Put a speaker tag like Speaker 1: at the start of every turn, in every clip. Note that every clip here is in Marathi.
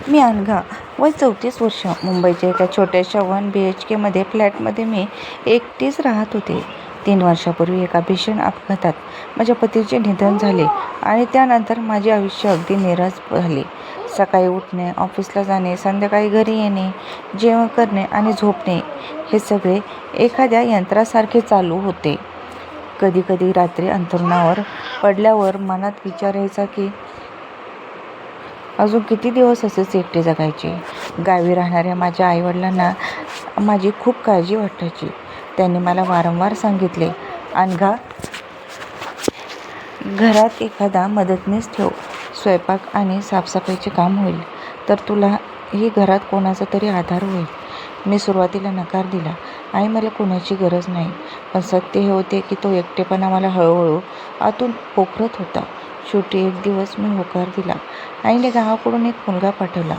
Speaker 1: मी अनघा, वय 34 वर्ष. मुंबईच्या एका छोट्याशा 1 BHKमध्ये फ्लॅटमध्ये मी एकटीच राहत होते. 3 वर्षापूर्वी एका भीषण अपघातात माझ्या पतीचे निधन झाले आणि त्यानंतर माझे आयुष्य अगदी निराश झाले. सकाळी उठणे, ऑफिसला जाणे, संध्याकाळी घरी येणे, जेवण करणे आणि झोपणे हे सगळे एखाद्या यंत्रासारखे चालू होते. कधी रात्री अंथरुणावर पडल्यावर मनात विचार यायचा की अजून किती दिवस असेच एकटे जगायचे. गावी राहणाऱ्या माझ्या आईवडिलांना माझी खूप काळजी वाटायची. त्यांनी मला वारंवार सांगितले, अनघा, घरात एखादा मदतनीस ठेव. स्वयंपाक आणि साफसफाईचे काम होईल तर तुलाही घरात कोणाचा तरी आधार होईल. मी सुरुवातीला नकार दिला. आई, मला कोणाची गरज नाही. पण सत्य हे होते की तो एकटेपणा मला हळूहळू आतून पोखरत होता. शेवटी एक दिवस मी होकार दिला. आईने गावाकडून एक मुलगा पाठवला.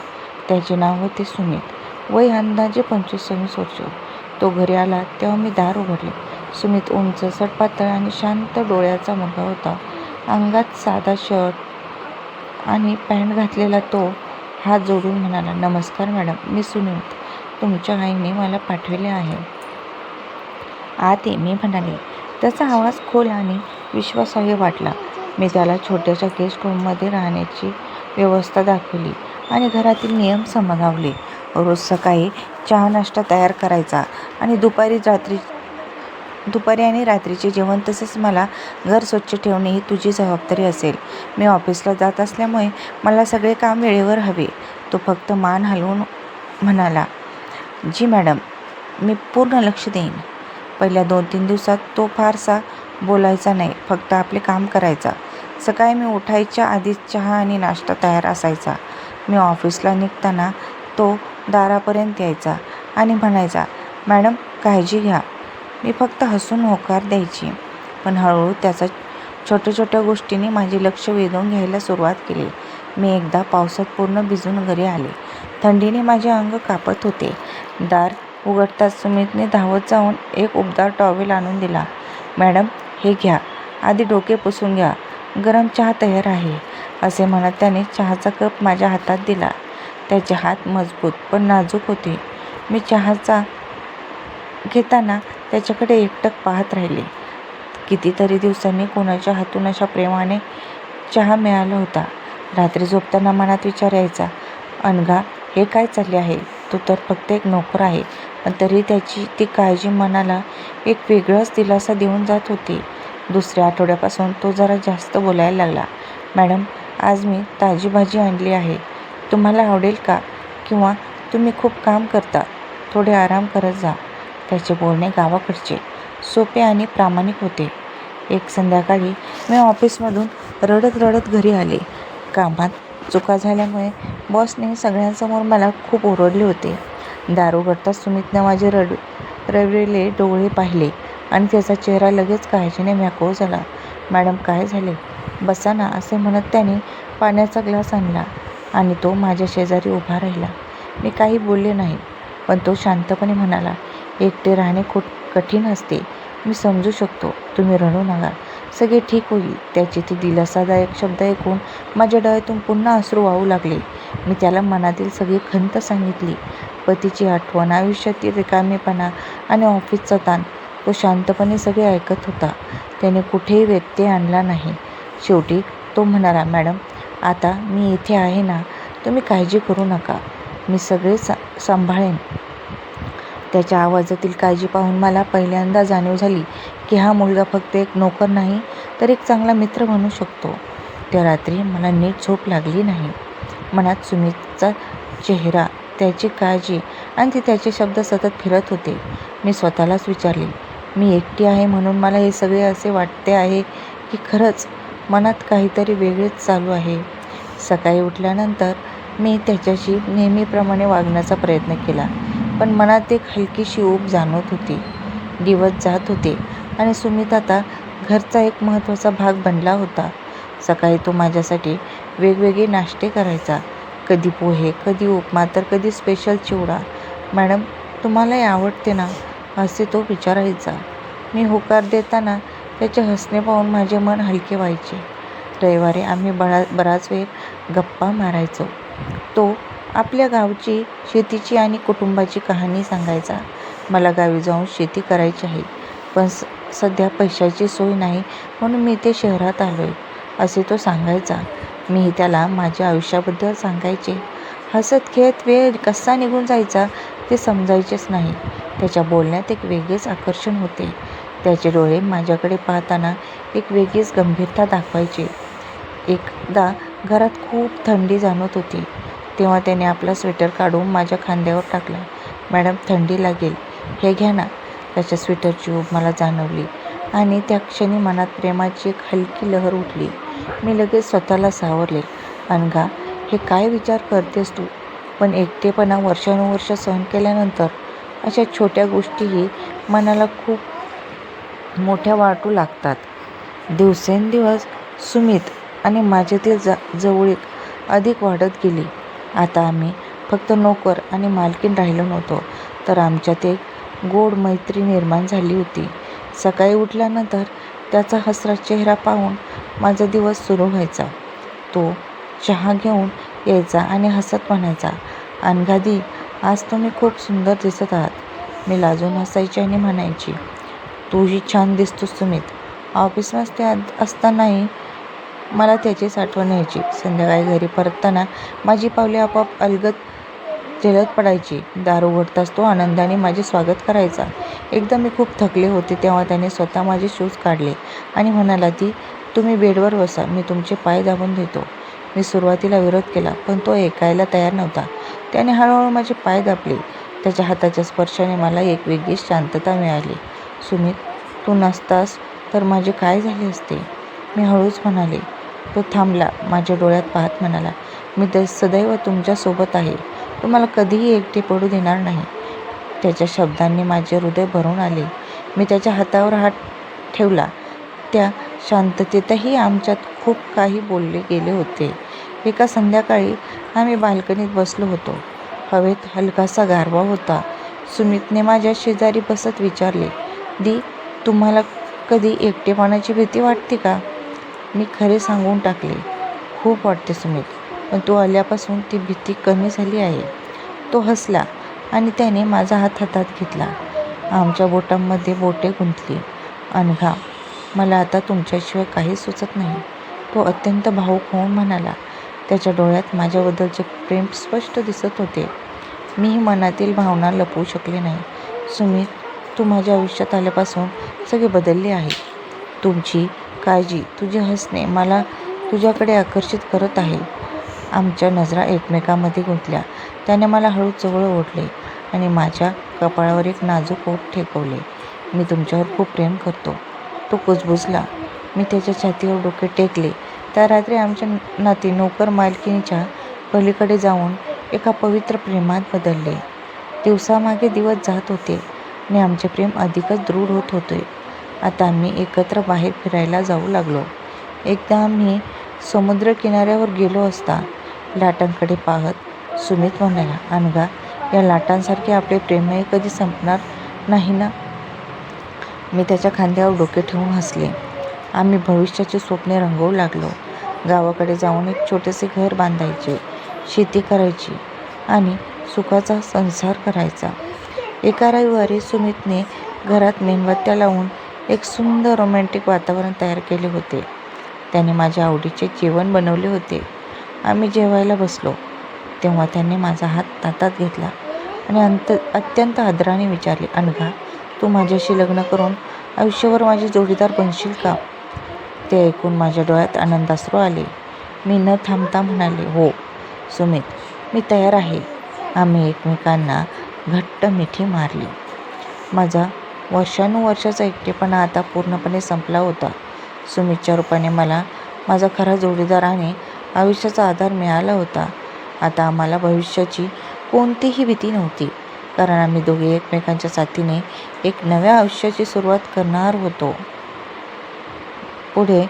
Speaker 1: त्याचे नाव होते सुमित. वय अंदाजे 25-26 वर्ष. तो घरी आला तेव्हा मी दार उघडले. सुमित उंच, सडपातळ आणि शांत डोळ्याचा मुलगा होता. अंगात साधा शर्ट आणि पॅन्ट घातलेला तो हात जोडून म्हणाला, नमस्कार मॅडम, मी सुमित. तुमच्या आईने मला पाठविले आहे. आत ये, मी म्हणाले. त्याचा आवाज खोल आणि विश्वासार्ह वाटला. मी त्याला छोट्याशा गेस्ट रूममध्ये राहण्याची व्यवस्था दाखवली आणि घरातील नियम समजावले. रोज सकाळी चहा नाश्ता तयार करायचा आणि दुपारी आणि रात्रीचे जेवण. तसेच मला घर स्वच्छ ठेवणे ही तुझी जबाबदारी असेल. मी ऑफिसला जात असल्यामुळे मला सगळे काम वेळेवर हवे. तो फक्त मान हलवून म्हणाला, जी मॅडम, मी पूर्ण लक्ष देईन. पहिल्या 2-3 दिवसात तो फारसा बोलायचा नाही, फक्त आपले काम करायचा. सकाळी मी उठायच्या आधीच चहा आणि नाश्ता तयार असायचा. मी ऑफिसला निघताना तो दारापर्यंत यायचा आणि म्हणायचा, मॅडम, काळजी घ्या. मी फक्त हसून होकार द्यायची. पण हळूहळू त्याचा छोट्या गोष्टींनी माझे लक्ष वेधून घ्यायला सुरुवात केली. मी एकदा पावसात पूर्ण भिजून घरी आले. थंडीने माझे अंग कापत होते. दार उघडताच सुमितने धावत जाऊन एक उबदार टॉवेल आणून दिला. मॅडम, हे घ्या, आधी डोके पुसून घ्या. गरम चहा तयार आहे, असे म्हणत त्याने चहाचा कप माझ्या हातात दिला. त्याचे हात मजबूत पण नाजूक होते. मी चहाचा घेताना त्याच्याकडे एकटक पाहत राहिले. कितीतरी दिवसांनी कोणाच्या हातून अशा प्रेमाने चहा मिळाला होता. रात्री झोपताना मनात विचार यायचा, अनघा, हे काय चालले आहे? तो तर फक्त एक नोकर आहे, पण तरी त्याची ती काळजी मनाला एक वेगळाच दिलासा देऊन जात होती. दुसऱ्या आठवड्यापासून तो जरा जास्त बोलायला लागला. मॅडम, आज मी ताजी भाजी आणली आहे, तुम्हाला आवडेल का? किंवा तुम्ही खूप काम करता, थोडे आराम करत जा. त्याचे बोलणे गावाकडचे, सोपे आणि प्रामाणिक होते. एक संध्याकाळी मी ऑफिसमधून रडत घरी आले. कामात चुका झाल्यामुळे बॉसने सगळ्यांसमोर मला खूप ओरडले होते. दार उघडताच सुमितने माझे रडलेले डोळे पाहिले आणि त्याचा चेहरा लगेच काळजीने व्याकुळ झाला. मॅडम, काय झाले? बसा ना, असे म्हणत त्याने पाण्याचा ग्लास आणला आणि तो माझ्या शेजारी उभा राहिला. मी काही बोलले नाही, पण तो शांतपणे म्हणाला, एकटे राहणे खूप कठीण असते. मी समजू शकतो. तुम्ही रडू नका, सगळे ठीक होईल. त्याचे ते दिलासादायक शब्द ऐकून माझ्या डोळ्यातून पुन्हा अश्रू वाहू लागले. मी त्याला मनातील सगळी खंत सांगितली. पतीची आठवण, आयुष्यातील रिकामेपणा आणि ऑफिसचा ताण. तो शांतपणे सगळे ऐकत होता. त्याने कुठेही व्यत्यय आणला नाही. शेवटी तो म्हणाला, मॅडम, आता मी इथे आहे ना, तुम्ही काळजी करू नका. मी सगळे सांभाळेन. त्याच्या आवाजातील काळजी पाहून मला पहिल्यांदा जाणीव झाली की हा मुलगा फक्त एक नोकर नाही, तर एक चांगला मित्र बनू शकतो. त्या रात्री मला नीट झोप लागली नाही. मनात सुमितचा चेहरा, त्याची काळजी आणि त्याचे शब्द सतत फिरत होते. मी स्वतःलाच विचारले, मी एकटी आहे म्हणून मला हे सगळे असे वाटते आहे की खरंच मनात काहीतरी वेगळेच चालू आहे? सकाळी उठल्यानंतर मी त्याच्याशी नेहमीप्रमाणे वागण्याचा प्रयत्न केला, पण मनात एक हलकीशी ऊब जाणवत होती. दिवस जात होते आणि सुमित आता घरचा एक महत्त्वाचा भाग बनला होता. सकाळी तो माझ्यासाठी वेगवेगळे नाश्ते करायचा. कधी पोहे, कधी उपमा, तर कधी स्पेशल चिवडा. मॅडम, तुम्हालाही आवडते ना, असे तो विचारायचा. मी होकार देताना त्याचे हसणे पाहून माझे मन हलके व्हायचे. रविवारी आम्ही बराच वेळ गप्पा मारायचो. तो आपल्या गावची, शेतीची आणि कुटुंबाची कहाणी सांगायचा. मला गावी जाऊन शेती करायची आहे, पण सध्या पैशाची सोय नाही म्हणून मी इथे शहरात आलोय, असे तो सांगायचा. मीही त्याला माझ्या आयुष्याबद्दल सांगायचे. हसत खेळत वेळ कसा निघून जायचा ते समजायचेच नाही. त्याच्या बोलण्यात एक वेगळेच आकर्षण होते. त्याचे डोळे माझ्याकडे पाहताना एक वेगळीच गंभीरता दाखवायचे. एकदा घरात खूप थंडी जाणवत होती, तेव्हा त्याने आपला स्वेटर काढून माझ्या खांद्यावर टाकला. मॅडम, थंडी लागेल, हे घ्या ना. त्याच्या स्वेटरची ऊब मला जाणवली आणि त्या क्षणी मनात प्रेमाची एक हलकी लहर उठली. मी लगेच स्वतःला सावरले. अनघा, हे काय विचार करतेस तू? पण एकटेपणा वर्षानुवर्ष सहन केल्यानंतर अशा छोट्या गोष्टीही मनाला खूप मोठ्या वाटू लागतात. दिवसेंदिवस सुमित आणि माझ्यातील जवळीक अधिक वाढत गेली. आता आम्ही फक्त नोकर आणि मालकीण राहिलो नव्हतो, तर आमच्यात एक गोड मैत्री निर्माण झाली होती. सकाळी उठल्यानंतर त्याचा हसरा चेहरा पाहून माझा दिवस सुरू व्हायचा. तो चहा घेऊन यायचा आणि हसत म्हणायचा, अनघादी, आज तुम्ही खूप सुंदर दिसत आहात. मी लाजून हसायची आणि म्हणायची, तूही छान दिसतोस सुमित. ऑफिसमध्ये असतानाही मला त्याचीच आठवण यायची. संध्याकाळी घरी परतताना माझी पावले आपोआप जलद पडायची. दार उघडताच तो आनंदाने माझे स्वागत करायचा. एकदा मी खूप थकले होते, तेव्हा त्याने स्वतः माझे शूज काढले आणि म्हणाला, तुम्ही बेडवर बसा, मी तुमचे पाय दाबून देतो. मी सुरुवातीला विरोध केला, पण तो ऐकायला तयार नव्हता. त्याने हळूहळू माझे पाय दाबले. त्याच्या हाताच्या स्पर्शाने मला एक वेगळी शांतता मिळाली. सुमित, तू नसतास तर माझे काय झाले असते? मी हळूच म्हणाले. तो थांबला. माझ्या डोळ्यात पाहत म्हणाला, मी सदैव तुमच्यासोबत आहे. तुम्हाला कधीही एकटे पडू देणार नाही. त्याच्या शब्दांनी माझे हृदय भरून आले. मी त्याच्या हातावर हात ठेवला. त्या शांततेतही आमच्यात खूप काही बोलले गेले होते. एका संध्याकाळी आम्ही बाल्कनीत बसलो होतो. हवेत हलकासा गारवा होता. सुमितने माझ्या शेजारी बसत विचारले, तुम्हाला कधी एकटेपणाची भीती वाटते का? मी खरे सांगून टाकले, खूप वाटते सुमित, पण तू आल्यापासून ती भीती कमी झाली आहे. तो हसला आणि त्याने माझा हात हातात घेतला. आमच्या बोटांमध्ये बोटे गुंतली. अनघा, मला आता तुमच्याशिवाय काही सुचत नाही, तो अत्यंत भावूक होऊन म्हणाला. त्याच्या डोळ्यात माझ्याबद्दलचे प्रेम स्पष्ट दिसत होते. मीही मनातील भावना लपवू शकले नाही. सुमित, तू माझ्या आयुष्यात आल्यापासून सगळे बदलले आहे. तुमची काळजी, तुझे हसणे मला तुझ्याकडे आकर्षित करत आहे. आमच्या नजरा एकमेकांमध्ये गुंतल्या. त्याने मला हळूच जवळ ओढले आणि माझ्या कपाळावर एक नाजूक ओठ ठेवले. मी तुमच्यावर खूप प्रेम करतो. तो कुजबुजला. मी त्याच्या छातीवर डोके टेकले. त्या रात्री आमचे नाते नोकर मालकीणीच्या पलीकडे जाऊन एका पवित्र प्रेमात बदलले. दिवसामागे दिवस जात होते आणि आमचे प्रेम अधिकच दृढ होत होते. आता आम्ही एकत्र बाहेर फिरायला जाऊ लागलो. एकदा आम्ही समुद्रकिनाऱ्यावर गेलो असता लाटांकडे पाहत सुमित म्हणाला, अनघा, या लाटांसारखे आपले प्रेमही कधी संपणार नाही ना? मी त्याच्या खांद्यावर डोके ठेवून हसले. आम्ही भविष्याची स्वप्ने रंगवू लागलो. गावाकडे जाऊन एक छोटेसे घर बांधायचे, शेती करायची आणि सुखाचा संसार करायचा. एका रविवारी सुमितने घरात मेणबत्त्या लावून एक सुंदर रोमॅन्टिक वातावरण तयार केले होते. त्याने माझ्या आवडीचे जेवण बनवले होते. आम्ही जेवायला बसलो तेव्हा त्याने माझा हात हातात घेतला आणि अत्यंत आदराने विचारले, अनघा, तू माझ्याशी लग्न करून आयुष्यभर माझी जोडीदार बनशील का? ते ऐकून माझ्या डोळ्यात आनंदाश्रू आले. मी न थांबता म्हणाले, हो सुमित, मी तयार आहे. आम्ही एकमेकांना घट्ट मिठी मारली. माझा वर्षानुवर्षाचा एकटेपणा आता पूर्णपणे संपला होता. सुमितच्या रूपाने मला माझा खरा जोडीदार आणि आयुष्याचा आधार मिळाला होता. आता आम्हाला भविष्याची कोणतीही भीती नव्हती, कारण आम्ही दोघे एकमेकांच्या साथीने एक नव्या आयुष्याची सुरुवात करणार होतो. पुढे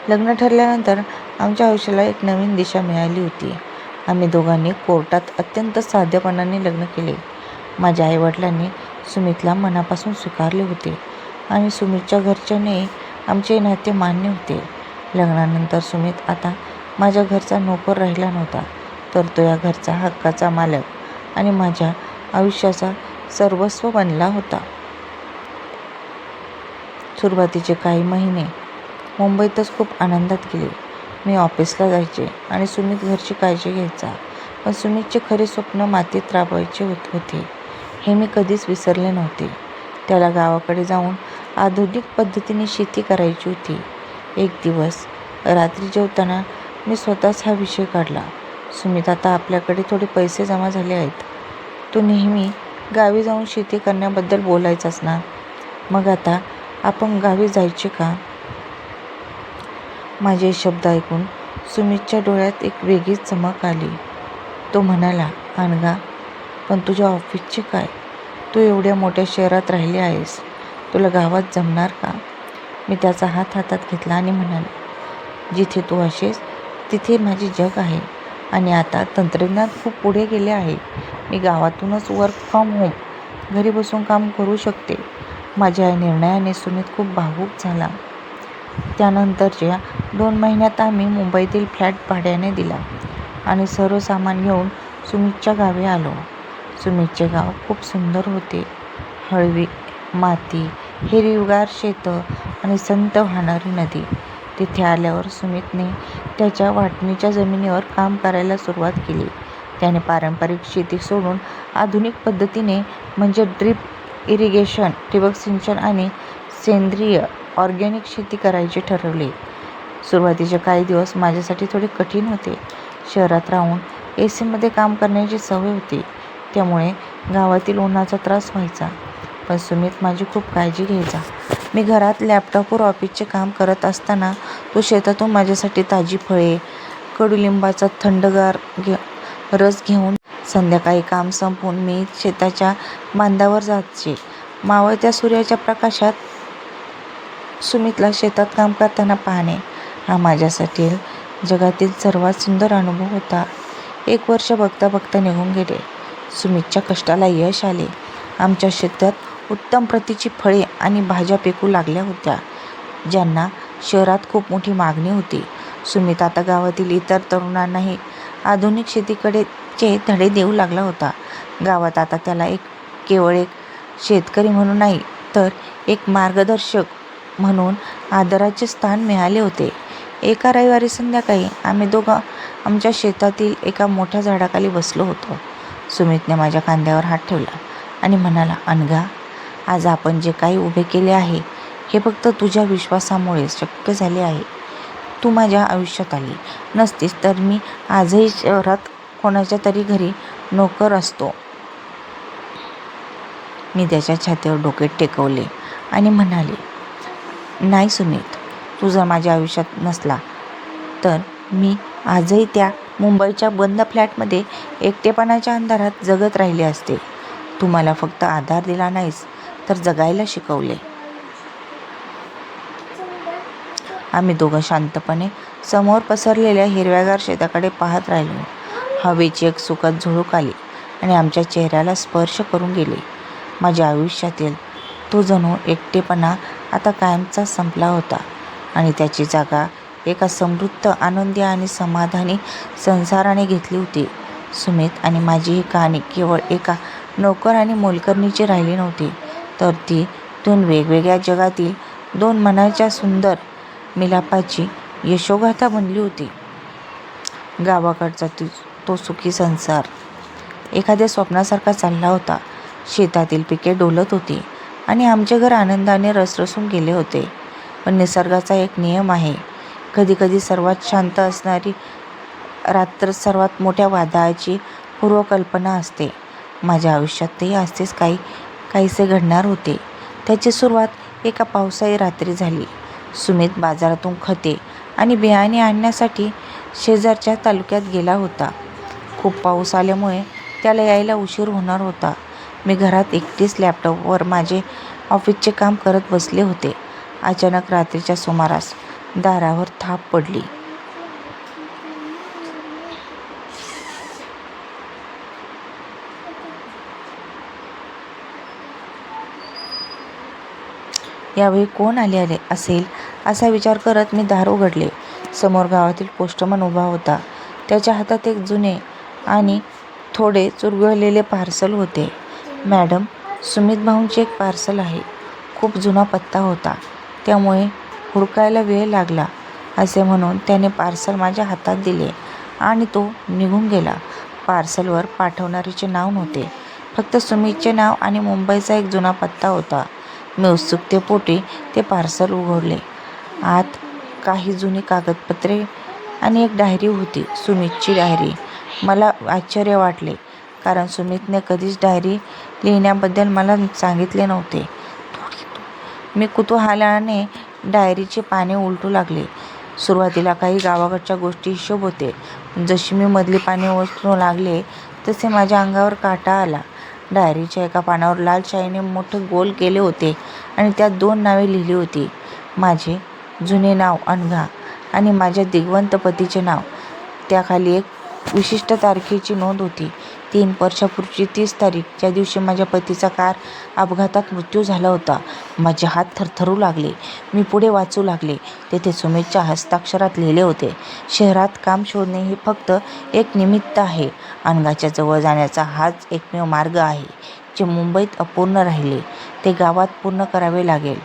Speaker 1: लग्न ठरल्यानंतर आमच्या आयुष्याला एक नवीन दिशा मिळाली होती. आम्ही दोघांनी कोर्टात अत्यंत साधेपणाने लग्न केले. माझ्या आईवडिलांनी सुमितला मनापासून स्वीकारले होते आणि सुमितच्या घरच्यांनी आमचे नाते मान्य होते. लग्नानंतर सुमित आता माझ्या घरचा नोकर राहिला नव्हता, तर तो या घरचा हक्काचा मालक आणि माझ्या आयुष्याचा सर्वस्व बनला होता. सुरुवातीचे काही महिने मुंबईतच खूप आनंदात गेले. मी ऑफिसला जायचे आणि सुमित घरची काळजी घ्यायचा. पण सुमितचे खरे स्वप्न मातीत राबवायचे होते हे मी कधीच विसरले नव्हते. त्याला गावाकडे जाऊन आधुनिक पद्धतीने शेती करायची होती. एक दिवस रात्री जेवताना मी स्वतःच हा विषय काढला. सुमित, आता आपल्याकडे थोडे पैसे जमा झाले आहेत. तू नेहमी गावी जाऊन शेती करण्याबद्दल बोलायचास ना, मग आता आपण गावी जायचे का? माझे शब्द ऐकून सुमितच्या डोळ्यात एक वेगळीच चमक आली. तो म्हणाला, अनघा, पण तुझ्या ऑफिसचे काय? तू एवढ्या मोठ्या शहरात राहिली आहेस, तुला गावात जमणार का? मी त्याचा हात हातात घेतला आणि म्हणाले, जिथे तू असेस तिथे माझे जग आहे. आणि आता तंत्रज्ञान खूप पुढे गेले आहे. मी गावातूनच वर्क फ्रॉम होम घरी बसून काम करू शकते. माझ्या या निर्णयाने सुमित खूप भावूक झाला. त्यानंतरच्या 2 महिन्यात आम्ही मुंबईतील फ्लॅट भाड्याने दिला आणि सर्व सामान घेऊन सुमितच्या गावी आलो. सुमितचे गाव खूप सुंदर होते. हळवी माती, हिरवीगार शेतं आणि संत वाहणारी नदी. तिथे आल्यावर सुमितने त्याच्या वाटणीच्या जमिनीवर काम करायला सुरुवात केली. त्याने पारंपरिक शेती सोडून आधुनिक पद्धतीने म्हणजे ड्रिप इरिगेशन, ठिबक सिंचन आणि सेंद्रिय ऑर्गॅनिक शेती करायचे ठरवले. सुरुवातीचे काही दिवस माझ्यासाठी थोडे कठीण होते. शहरात राहून एसीमध्ये काम करण्याची सवय होती, त्यामुळे गावातील उन्हाचा त्रास व्हायचा. पण सुमित माझी खूप काळजी घ्यायचा. मी घरात लॅपटॉपवर ऑफिसचे काम करत असताना तो शेतातून माझ्यासाठी ताजी फळे, कडुलिंबाचा थंडगार रस घेऊन संध्याकाळी काम संपवून मी शेताच्या बांधावर जायचे. मावळत्या सूर्याच्या प्रकाशात सुमितला शेतात काम करताना पाहणे हा माझ्यासाठी जगातील सर्वात सुंदर अनुभव होता. 1 वर्ष बघता बघता निघून गेले. सुमितच्या कष्टाला यश आले. आमच्या शेतात उत्तम प्रतीची फळे आणि भाज्या पिकू लागल्या होत्या, ज्यांना शहरात खूप मोठी मागणी होती. सुमित आता गावातील इतर तरुणांनाही आधुनिक शेतीकडेचे धडे देऊ लागला होता. गावात आता त्याला केवळ एक शेतकरी म्हणून नाही, तर एक मार्गदर्शक म्हणून आदराचे स्थान मिळाले होते. एका रविवारी संध्याकाळी आम्ही दोघं आमच्या शेतातील एका मोठ्या झाडाखाली बसलो होतो. सुमितने माझ्या खांद्यावर हात ठेवला आणि म्हणाला, अनघा, आज आपण जे काही उभे केले आहे हे फक्त तुझ्या विश्वासामुळे शक्य झाले आहे. तू माझ्या आयुष्यात आली नसतीस तर मी आजही शहरात कोणाच्या तरी घरी नोकर असतो. मी त्याच्या छातीवर डोके टेकवले आणि म्हणाले, नाही सुमित, तू जर माझ्या आयुष्यात नसला तर मी आजही त्या मुंबईच्या बंद फ्लॅटमध्ये एकटेपणाच्या अंधारात जगत राहिले असते. तू मला फक्त आधार दिला नाहीस, तर जगायला शिकवले. आम्ही दोघं शांतपणे समोर पसरलेल्या हिरव्यागार शेताकडे पाहत राहिलो. हवेची एक सुखद झुळूक आली आणि आमच्या चेहऱ्याला स्पर्श करून गेली. माझ्या आयुष्यातील तो जणू एकटेपणा आता कायमचा संपला होता आणि त्याची जागा एका समृद्ध, आनंदी आणि समाधानी संसाराने घेतली होती. सुमित आणि माझी ही कहाणी केवळ एका नोकर आणि मोलकरणीची राहिली नव्हती, तर ती 2 वेगवेगळ्या जगातील 2 मनाच्या सुंदर मिलापाची यशोगाथा बनली होती. गावाकडचा तो सुखी संसार एखाद्या स्वप्नासारखा चालला होता. शेतातील पिके डोलत होती आणि आमचे घर आनंदाने रसरसून गेले होते. पण निसर्गाचा एक नियम आहे, कधीकधी सर्वात शांत असणारी रात्र सर्वात मोठ्या वादळाची पूर्वकल्पना असते. माझ्या आयुष्यातही असेच काहीसे घडणार होते. त्याची सुरुवात एका पावसाळी रात्री झाली. सुमित बाजारातून खते आणि बियाणे आणण्यासाठी शेजारच्या तालुक्यात गेला होता. खूप पाऊस आल्यामुळे त्याला यायला उशीर होणार होता. मी घरात एकटीच लॅपटॉपवर माझे ऑफिसचे काम करत बसले होते. अचानक रात्रीच्या सुमारास दारावर थाप पडली. यावेळी कोण आले असेल असा विचार करत मी दार उघडले. समोर गावातील पोस्टमन उभा होता. त्याच्या हातात एक जुने आणि थोडे चुरगळलेले पार्सल होते. मॅडम, सुमित भाऊंचे एक पार्सल आहे. खूप जुना पत्ता होता, त्यामुळे हुडकायला वेळ लागला, असे म्हणून त्याने पार्सल माझ्या हातात दिले आणि तो निघून गेला. पार्सलवर पाठवणाऱ्याचे नाव नव्हते, फक्त सुमितचे नाव आणि मुंबईचा एक जुना पत्ता होता. मी उत्सुकतेपोटी ते पार्सल उघडले. आत काही जुनी कागदपत्रे आणि एक डायरी होती, सुमितची डायरी. मला आश्चर्य वाटले, कारण सुमितने कधीच डायरी लिहिण्याबद्दल मला सांगितले नव्हते. मी कुतूहलाने डायरीची पाने उलटू लागले. सुरुवातीला काही गावाकडच्या गोष्टी हिशोब होते. जशी मी मधली पाने वाचू लागले तसे माझ्या अंगावर काटा आला. डायरीच्या एका पानावर लाल शाईने मोठे गोल केले होते आणि त्यात 2 नावे लिहिली होती. माझे जुने नाव अनघा आणि माझ्या दिग्वंत पतीचे नाव. त्याखाली एक विशिष्ट तारखेची नोंद होती, 3 वर्षापूर्वीची 30 तारीख, ज्या दिवशी माझ्या पतीचा कार अपघातात मृत्यू झाला होता. माझे हात थरथरू लागले. मी पुढे वाचू लागले. तेथे सुमितच्या हस्ताक्षरात लिहिले होते, शहरात काम शोधणे हे फक्त एक निमित्त आहे. अनघाच्या जवळ जाण्याचा हाच एकमेव मार्ग आहे. जे मुंबईत अपूर्ण राहिले ते गावात पूर्ण करावे लागेल.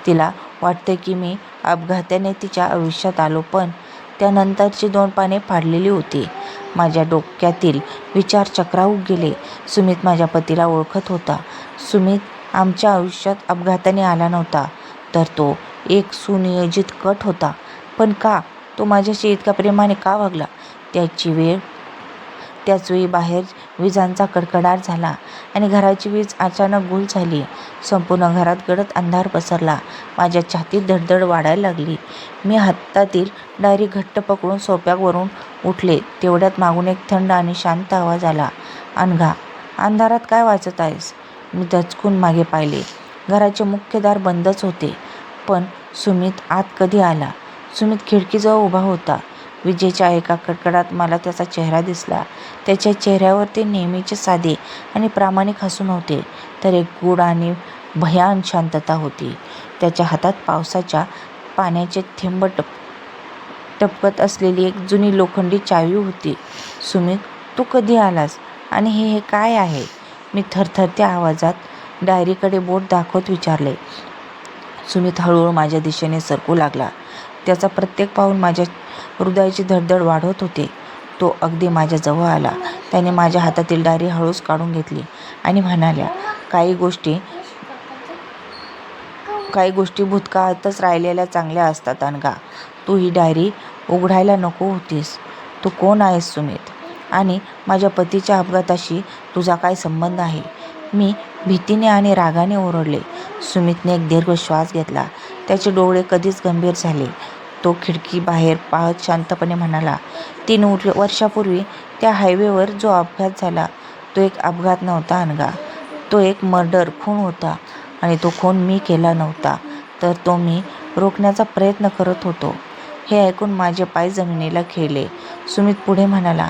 Speaker 1: तिला वाटते की मी अपघाताने तिच्या आयुष्यात आलो, पण त्यानंतरची 2 पाने फाडलेली होती. माझ्या डोक्यातील विचार चक्रावून गेले. सुमित माझ्या पतीला ओळखत होता. सुमित आमच्या आयुष्यात अपघाताने आला नव्हता, तर तो एक सुनियोजित कट होता. पण का? तो माझ्याशी इतका प्रेमाने का वागला? त्याच वेळी बाहेर विजांचा कडकडाट झाला आणि घराची वीज अचानक गुल झाली. संपूर्ण घरात गडद अंधार पसरला. माझ्या छातीत धडधड वाढायला लागली. मी हातातील डायरी घट्ट पकडून सोफ्यावरून उठले. तेवढ्यात मागून एक थंड आणि शांत आवाज आला. अनघा, अंधारात काय वाचत आहेस? मी दचकून मागे पाहिले. घराचे मुख्य दार बंदच होते. पण सुमित आत कधी आला? सुमित खिडकीजवळ उभा होता. विजेच्या एका कडकडात मला त्याचा चेहरा दिसला. त्याच्या चेहऱ्यावर ते नेहमीचे साधे आणि प्रामाणिक हसू नव्हते, तर एक गूढ आणि भयान शांतता होती. त्याच्या हातात पावसाच्या पाण्याचे थेंब टपकत असलेली एक जुनी लोखंडी चावी होती. सुमित, तू कधी आलास? आणि हे काय आहे? मी थरथरत्या आवाजात डायरीकडे बोट दाखवत विचारले. सुमित हळूहळू माझ्या दिशेने सरकू लागला. त्याचा प्रत्येक पाऊल माझ्या हृदयाची धडधड वाढवत होते. तो अगदी माझ्या जवळ आला. त्याने माझ्या हातातील डायरी हळूच काढून घेतली आणि म्हणाल्या, काही गोष्टी भूतकाळातच राहिलेल्या चांगल्या असतात अनघा. तू ही डायरी उघडायला नको होतीस. तू कोण आहेस सुमित? आणि माझ्या पतीच्या अपघाताशी तुझा काय संबंध आहे? मी भीतीने आणि रागाने ओरडले. सुमितने एक दीर्घ श्वास घेतला. त्याचे डोळे कधीच गंभीर झाले. तो खिडकी बाहेर पाहत शांतपणे म्हणाला, 3 वर्षापूर्वी त्या हायवेवर जो अपघात झाला तो एक अपघात नव्हता अनघा. तो एक खून होता. आणि तो खून मी केला नव्हता, तर तो मी रोखण्याचा प्रयत्न करत होतो. हे ऐकून माझे पाय जमिनीला खिळले. सुमित पुढे म्हणाला,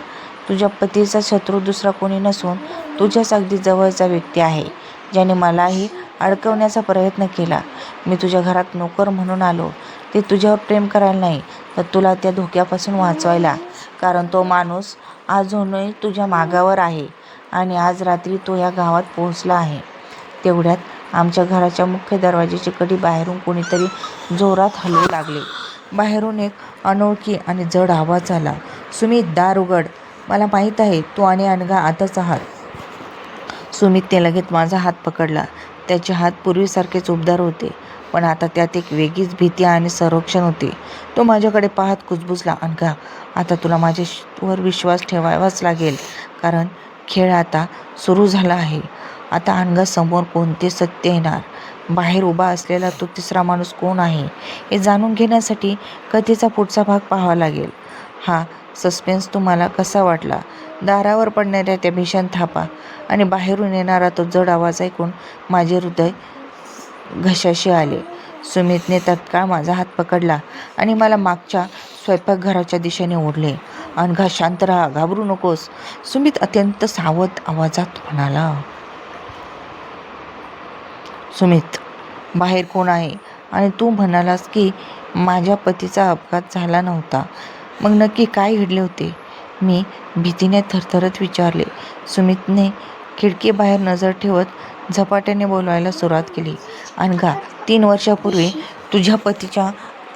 Speaker 1: तुझ्या पतीचा शत्रू दुसरा कोणी नसून तुझ्याच अगदी जवळचा व्यक्ती आहे, ज्याने मलाही अडकवण्याचा प्रयत्न केला. मी तुझ्या घरात नोकर म्हणून आलो, ते तुझ्यावर प्रेम करायला नाही, तर तुला त्या धोक्यापासून वाचवायला. कारण तो माणूस अजूनही तुझ्या मागावर आहे आणि आज रात्री तो या गावात पोहोचला आहे. तेवढ्यात आमच्या घराच्या मुख्य दरवाजाची कडी बाहेरून कोणीतरी जोरात हलवू लागले. बाहेरून एक अनोळखी आणि जड आवाज आला, सुमित, दार उघड. मला माहीत आहे तू आणि अनघा आतच आहात. सुमितने लगेच माझा हात पकडला. त्याचे हात पूर्वीसारखेच उबदार होते, पण आता त्यात एक वेगळीच भीती आणि संरक्षण होते. तो माझ्याकडे पाहत कुजबुजला, अनघा, आता तुला माझ्यावर विश्वास ठेवावाच लागेल, कारण खेळ आता सुरू झाला आहे. आता अनघासमोर कोणते सत्य येणार? बाहेर उभा असलेला तो तिसरा माणूस कोण आहे हे जाणून घेण्यासाठी कथेचा पुढचा भाग पाहावा लागेल. हा सस्पेन्स तुम्हाला कसा वाटला? दारावर पडणाऱ्या त्या भीषण थापा आणि बाहेरून येणारा तो जड आवाज ऐकून माझे हृदय घशाशी आले. सुमितने तत्काळ माझा हात पकडला आणि मला मागच्या स्वयंपाकघराच्या दिशेने ओढले. अनघा, शांत राहा, घाबरू नकोस, सुमित अत्यंत सावध आवाजात म्हणाला. सुमित, बाहेर कोण आहे? आणि तू म्हणालास की माझ्या पतीचा अपघात झाला नव्हता. मग नक्की काय घडले होते? मी भीतीने थरथरत विचारले. सुमितने खिडकीबाहेर नजर ठेवत झपाट्याने बोलवायला सुरुवात केली. अनघा, 3 वर्षापूर्वी तुझ्या पतीच्या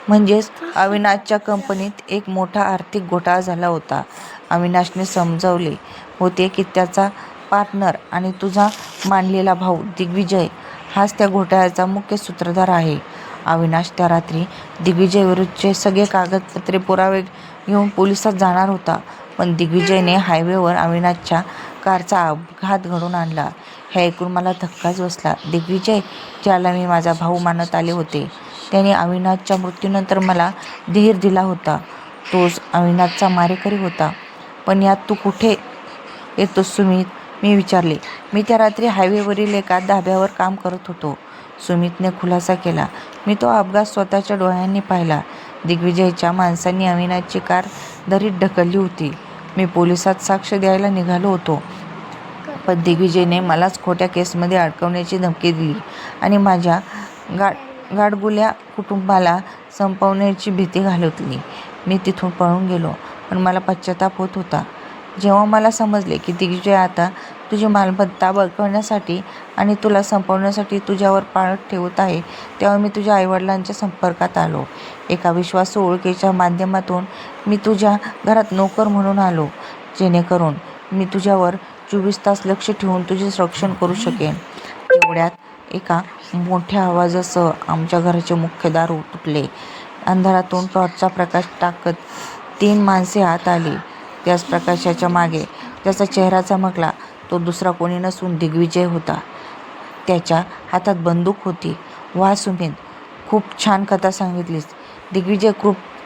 Speaker 1: म्हणजेच अविनाशच्या कंपनीत एक मोठा आर्थिक घोटाळा झाला होता. अविनाशने समजावले होते की त्याचा पार्टनर आणि तुझा मानलेला भाऊ दिग्विजय हाच त्या घोटाळ्याचा मुख्य सूत्रधार आहे. अविनाश त्या रात्री दिग्विजयविरुद्धचे सगळे कागदपत्रे पुरावे घेऊन पोलिसात जाणार होता, पण दिग्विजयने हायवेवर अविनाशच्या कारचा अपघात घडवून आणला. हे ऐकून मला धक्काच बसला. दिग्विजय, ज्याला मी माझा भाऊ मानत आले होते, त्याने अविनाशच्या मृत्यूनंतर मला धीर दिला होता. तोच अविनाशचा मारेकरी होता. पण यात तू कुठे येतोस सुमित? मी विचारले. मी त्या रात्री हायवेवरील एका धाब्यावर काम करत होतो, सुमितने खुलासा केला. मी तो अपघात स्वतःच्या डोळ्यांनी पाहिला. दिग्विजयच्या माणसांनी अविनाशची कार दरीत ढकलली होती. मी पोलिसात साक्ष द्यायला निघालो होतो, पण दिग्विजयने मलाच खोट्या केसमध्ये अडकवण्याची धमकी दिली आणि माझ्या गाडगुल्या कुटुंबाला संपवण्याची भीती घालवली. मी तिथून पळून गेलो, पण मला पश्चाताप होत होता. जेव्हा मला समजले की दिग्विजय आता तुझी मालमत्ता बळकावण्यासाठी आणि तुला संपवण्यासाठी तुझ्यावर पाळत ठेवत आहे, तेव्हा मी तुझ्या आईवडिलांच्या संपर्कात आलो. एका विश्वासू ओळखीच्या माध्यमातून मी तुझ्या घरात नोकर म्हणून आलो, जेणेकरून मी तुझ्यावर 24 तास लक्ष ठेवून तुझे संरक्षण करू शकेन. तेवढ्यात एका मोठ्या आवाजासह आमच्या घराचे मुख्य दार तुटले. अंधारातून टॉर्चचा प्रकाश टाकत 3 माणसे आत आली. त्याच प्रकाशाच्या मागे ज्याचा चेहरा चमकला तो दुसरा कोणी नसून दिग्विजय होता. त्याच्या हातात बंदूक होती. वा सुमित, खूप छान कथा सांगितलीस. दिग्विजय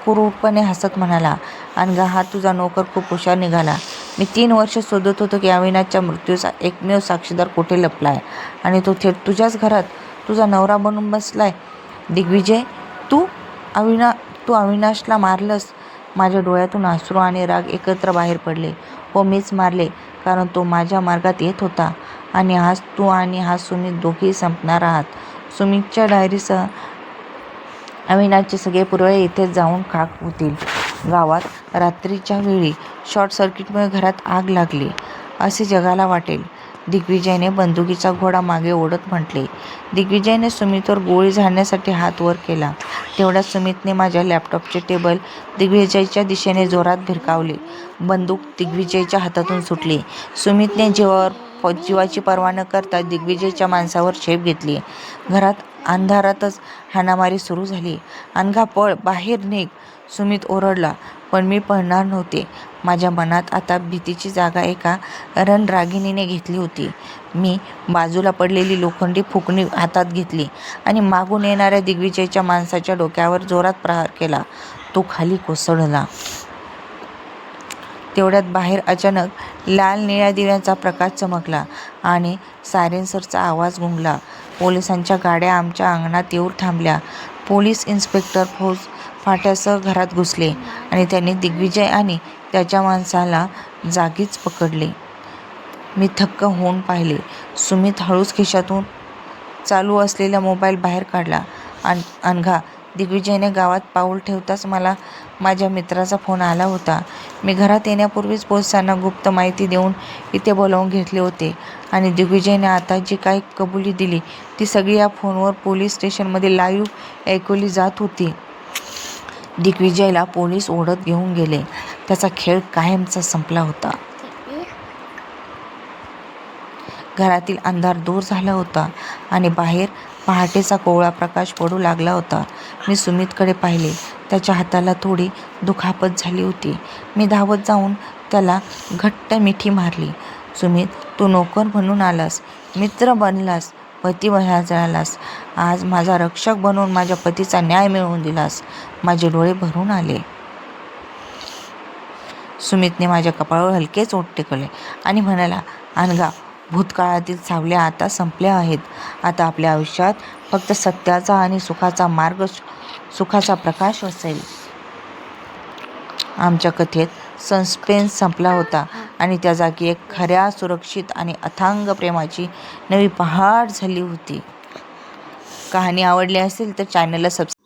Speaker 1: क्रूरपणे हसत म्हणाला. अनघा, हा तुझा नोकर खूप हुशार निघाला. मी 3 वर्ष शोधत होतो की अविनाशच्या मृत्यूचा एकमेव साक्षीदार कुठे लपलाय आणि तो थेट तुझ्याच घरात तुझा नवरा बनून बसलाय. दिग्विजय, तू अविनाशला मारलंस? माझ्या डोळ्यातून अश्रू आणि राग एकत्र बाहेर पडले. हो, मीच मारले, कारण तो माझ्या मार्गात येत होता आणि आज तू आणि हा सुमित दोघेही संपणार आहात. सुमितच्या डायरीसह अविनाशचे सगळे पुरावे इथेच जाऊन खाक होतील. गावात रात्रीच्या वेळी शॉर्ट सर्किटमुळे घरात आग लागली असे जगाला वाटेल. दिग्विजयने बंदुकीचा घोडा मागे ओढत म्हटले. दिग्विजयने सुमितवर गोळी झाडण्यासाठी हात वर केला. तेवढ्यात सुमितने माझ्या लॅपटॉपचे टेबल दिग्विजयच्या दिशेने जोरात भिरकावले. बंदूक दिग्विजयच्या हातातून सुटली. सुमितने जीवाची पर्वा न करता दिग्विजयच्या माणसावर झेप घेतली. घरात अंधारातच हाणामारी सुरू झाली. अनघा, पळ, बाहेर निघ, सुमित ओरडला. पण मी पळणार नव्हते. माझ्या मनात आता भीतीची जागा एका रणरागिणीने घेतली होती. मी बाजूला पडलेली लोखंडी फुकणी हातात घेतली आणि मागून येणाऱ्या दिग्विजयच्या माणसाच्या डोक्यावर जोरात प्रहार केला. तो खाली कोसळला. तेवढ्यात बाहेर अचानक लाल निळ्या दिव्यांचा प्रकाश चमकला आणि सायरेन्सचा आवाज घुमला. पोलिसांच्या गाड्या आमच्या अंगणात येऊन थांबल्या. पोलीस इन्स्पेक्टर फौज फाट्यासह घरात घुसले आणि त्यांनी दिग्विजय आणि त्याच्या माणसाला जागीच पकडले. मी थक्क होऊन पाहिले. सुमित हळूच खिशातून चालू असलेला मोबाईल बाहेर काढला. अनघा, दिग्विजयने गावात पाऊल ठेवताच मला माझ्या मित्राचा फोन आला होता. मी घरात येण्यापूर्वीच पोलिसांना गुप्त माहिती देऊन इथे बोलावून घेतले होते आणि दिग्विजयने आता जी काही कबुली दिली ती सगळी या फोनवर पोलीस स्टेशनमध्ये लाईव्ह ऐकवली जात होती. दिग्विजयला पोलीस ओढत घेऊन गेले. त्याचा खेळ कायमचा संपला होता. घरातील अंधार दूर झाला होता आणि बाहेर पहाटेचा कोवळा प्रकाश पडू लागला होता. मी सुमितकडे पाहिले. त्याच्या हाताला थोडी दुखापत झाली होती. मी धावत जाऊन त्याला घट्ट मिठी मारली. सुमित, तू नोकर म्हणून आलास, मित्र बनलास, पती झालास. आज माझा रक्षक बनून माझ्या पतीचा न्याय मिळवून दिलास. माझे डोळे भरून आले. सुमितने माझ्या कपाळावर हलकेच ओठ टेकवले आणि म्हणाला, अनघा, भूतकाळातील सावल्या आता संपल्या आहेत. आता आपल्या आयुष्यात फक्त सत्याचा आणि सुखाचा प्रकाश असेल. आमच्या कथेत सस्पेन्स संपला होता आणि त्या जागी एक खऱ्या, सुरक्षित आणि अथांग प्रेमाची नवी पहाट झाली होती. कहाणी आवडली असेल तर चॅनलला सबस्क्राईब